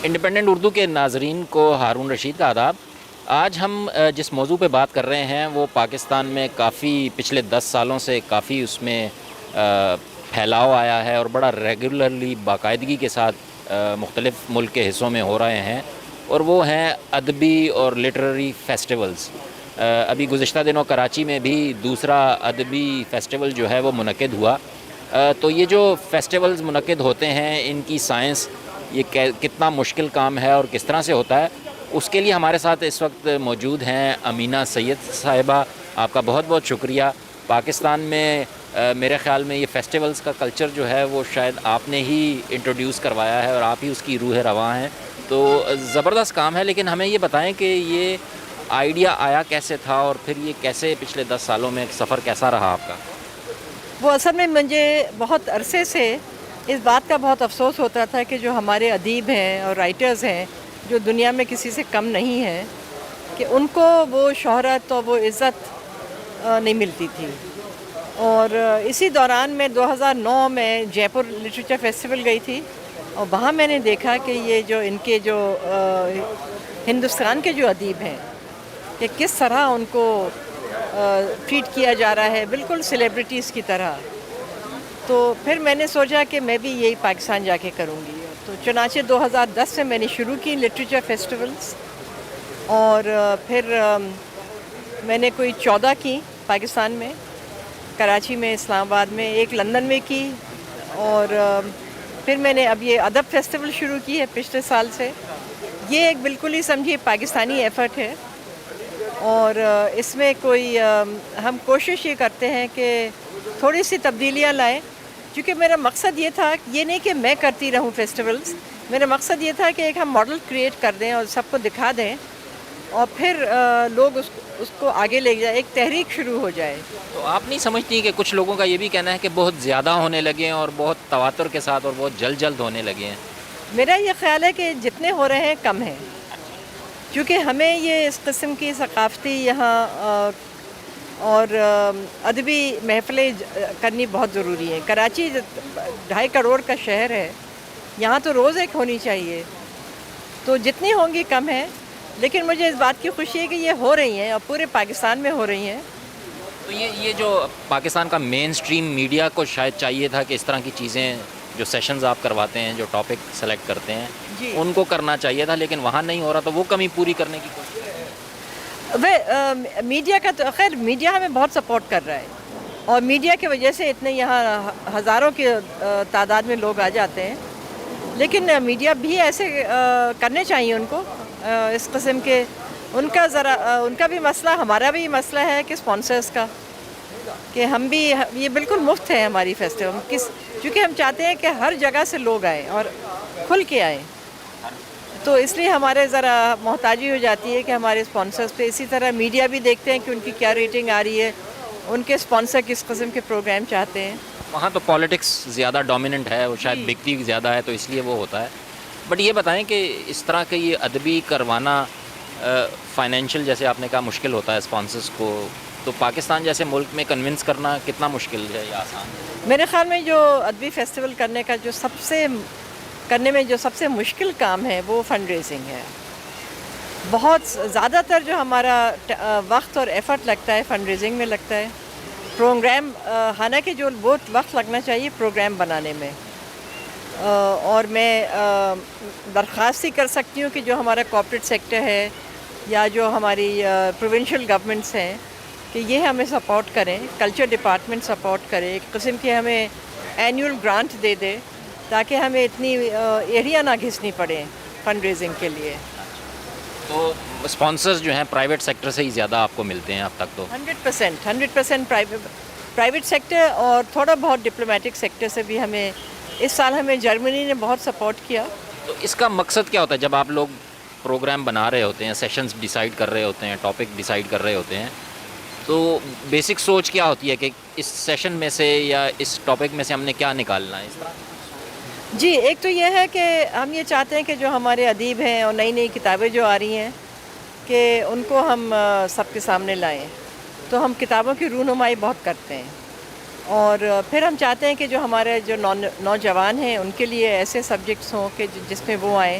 Independent Urdu کے ناظرین کو ہارون رشید کا آداب۔ آج ہم جس موضوع پہ بات کر رہے ہیں وہ پاکستان میں کافی پچھلے 10 سالوں سے کافی اس میں پھیلاؤ آیا ہے اور بڑا ریگولرلی باقاعدگی کے ساتھ مختلف ملک کے حصوں میں ہو رہے ہیں، اور وہ ہیں ادبی اور لٹریری فیسٹیولز۔ ابھی گزشتہ دنوں کراچی میں بھی دوسرا ادبی فیسٹیول جو ہے وہ منعقد ہوا۔ تو یہ جو فیسٹیولز منعقد ہوتے ہیں ان کی سائنس یہ کتنا مشکل کام ہے اور کس طرح سے ہوتا ہے، اس کے لیے ہمارے ساتھ اس وقت موجود ہیں امینہ سید صاحبہ۔ آپ کا بہت بہت شکریہ۔ پاکستان میں میرے خیال میں یہ فیسٹیولز کا کلچر جو ہے وہ شاید آپ نے ہی انٹروڈیوس کروایا ہے اور آپ ہی اس کی روح رواں ہیں، تو زبردست کام ہے۔ لیکن ہمیں یہ بتائیں کہ یہ آئیڈیا آیا کیسے تھا اور پھر یہ کیسے پچھلے 10 سالوں میں سفر کیسا رہا آپ کا؟ وہ اصل میں مجھے بہت عرصے سے اس بات کا بہت افسوس ہوتا تھا کہ جو ہمارے ادیب ہیں اور رائٹرز ہیں جو دنیا میں کسی سے کم نہیں ہیں، کہ ان کو وہ شہرت اور وہ عزت نہیں ملتی تھی۔ اور اسی دوران میں 2009 میں جے پور لٹریچر فیسٹیول گئی تھی، اور وہاں میں نے دیکھا کہ یہ جو ان کے جو ہندوستان کے جو ادیب ہیں کہ کس طرح ان کو ٹریٹ کیا جا رہا ہے بالکل سیلیبریٹیز کی طرح۔ تو پھر میں نے سوچا کہ میں بھی یہی پاکستان جا کے کروں گی، تو چنانچہ 2010 سے میں نے شروع کی لٹریچر فیسٹیولز، اور پھر میں نے کوئی 14 کی پاکستان میں، کراچی میں، اسلام آباد میں، ایک لندن میں کی، اور پھر میں نے اب یہ ادب فیسٹیول شروع کی ہے پچھلے سال سے۔ یہ ایک بالکل ہی سمجھیے پاکستانی ایفرٹ ہے، اور اس میں کوئی ہم کوشش یہ کرتے ہیں کہ تھوڑی سی تبدیلیاں لائیں، کیونکہ میرا مقصد یہ تھا، یہ نہیں کہ میں کرتی رہوں فیسٹیولز، میرا مقصد یہ تھا کہ ایک ہم ماڈل کریٹ کر دیں اور سب کو دکھا دیں، اور پھر لوگ اس کو آگے لے جائیں، ایک تحریک شروع ہو جائے۔ تو آپ نہیں سمجھتی کہ کچھ لوگوں کا یہ بھی کہنا ہے کہ بہت زیادہ ہونے لگے ہیں اور بہت تواتر کے ساتھ اور بہت جلد ہونے لگے ہیں؟ میرا یہ خیال ہے کہ جتنے ہو رہے ہیں کم ہیں، کیونکہ ہمیں یہ اس قسم کی ثقافتی یہاں اور ادبی محفلیں کرنی بہت ضروری ہیں۔ کراچی 2.5 کروڑ کا شہر ہے، یہاں تو روز ایک ہونی چاہیے، تو جتنی ہوں گی کم ہیں، لیکن مجھے اس بات کی خوشی ہے کہ یہ ہو رہی ہیں اور پورے پاکستان میں ہو رہی ہیں۔ تو یہ جو پاکستان کا مین سٹریم میڈیا کو شاید چاہیے تھا کہ اس طرح کی چیزیں جو سیشنز آپ کرواتے ہیں، جو ٹاپک سلیکٹ کرتے ہیں، جی، ان کو کرنا چاہیے تھا، لیکن وہاں نہیں ہو رہا، تو وہ کمی پوری کرنے کی کوشش میڈیا کا تو خیر میڈیا ہمیں بہت سپورٹ کر رہا ہے، اور میڈیا کی وجہ سے اتنے یہاں ہزاروں کی تعداد میں لوگ آ جاتے ہیں، لیکن میڈیا بھی ایسے کرنے چاہیے ان کو، اس قسم کے ان کا بھی مسئلہ، ہمارا بھی مسئلہ ہے کہ اسپانسرز کا، کہ ہم بھی یہ بالکل مفت ہے ہماری فیسٹیول، کیونکہ ہم چاہتے ہیں کہ ہر جگہ سے لوگ آئیں اور کھل کے آئیں، تو اس لیے ہمارے ذرا محتاجی ہو جاتی ہے کہ ہمارے اسپانسرز پہ۔ اسی طرح میڈیا بھی دیکھتے ہیں کہ ان کی کیا ریٹنگ آ رہی ہے، ان کے اسپانسر کس قسم کے پروگرام چاہتے ہیں۔ وہاں تو پالیٹکس زیادہ ڈومیننٹ ہے، وہ شاید بکتی زیادہ ہے، تو اس لیے وہ ہوتا ہے۔ بٹ یہ بتائیں کہ اس طرح کے یہ ادبی کروانا فائنینشیل، جیسے آپ نے کہا، مشکل ہوتا ہے اسپانسرز کو، تو پاکستان جیسے ملک میں کنونس کرنا کتنا مشکل ہے یا آسان ہے؟ میرے خیال میں جو ادبی فیسٹیول کرنے کا کرنے میں جو سب سے مشکل کام ہے وہ فنڈ ریزنگ ہے۔ بہت زیادہ تر جو ہمارا وقت اور ایفرٹ لگتا ہے فنڈ ریزنگ میں لگتا ہے، پروگرام، حالانکہ جو بہت وقت لگنا چاہیے پروگرام بنانے میں، اور میں درخواست ہی کر سکتی ہوں کہ جو ہمارا کارپوریٹ سیکٹر ہے یا جو ہماری پروونشل گورنمنٹس ہیں کہ یہ ہمیں سپورٹ کریں، کلچر ڈپارٹمنٹ سپورٹ کرے، ایک قسم کی ہمیں اینیول گرانٹ دے دے تاکہ ہمیں اتنی ایریا نہ گھسنی پڑے فنڈ ریزنگ کے لیے۔ تو اسپانسرز جو ہیں پرائیویٹ سیکٹر سے ہی زیادہ آپ کو ملتے ہیں اب تک؟ تو 100% پرائیویٹ سیکٹر اور تھوڑا بہت ڈپلومیٹک سیکٹر سے بھی ہمیں، اس سال ہمیں جرمنی نے بہت سپورٹ کیا۔ تو اس کا مقصد کیا ہوتا ہے جب آپ لوگ پروگرام بنا رہے ہوتے ہیں، سیشنز ڈیسائیڈ کر رہے ہوتے ہیں، ٹاپک ڈیسائیڈ کر رہے ہوتے ہیں، تو بیسک سوچ کیا ہوتی ہے کہ اس سیشن میں سے یا اس ٹاپک میں سے ہم نے کیا نکالنا ہے اس طرح؟ جی، ایک تو یہ ہے کہ ہم یہ چاہتے ہیں کہ جو ہمارے ادیب ہیں اور نئی کتابیں جو آ رہی ہیں کہ ان کو ہم سب کے سامنے لائیں، تو ہم کتابوں کی رونمائی بہت کرتے ہیں، اور پھر ہم چاہتے ہیں کہ جو ہمارے جو نوجوان ہیں ان کے لیے ایسے سبجیکٹس ہوں کہ جس میں وہ آئیں،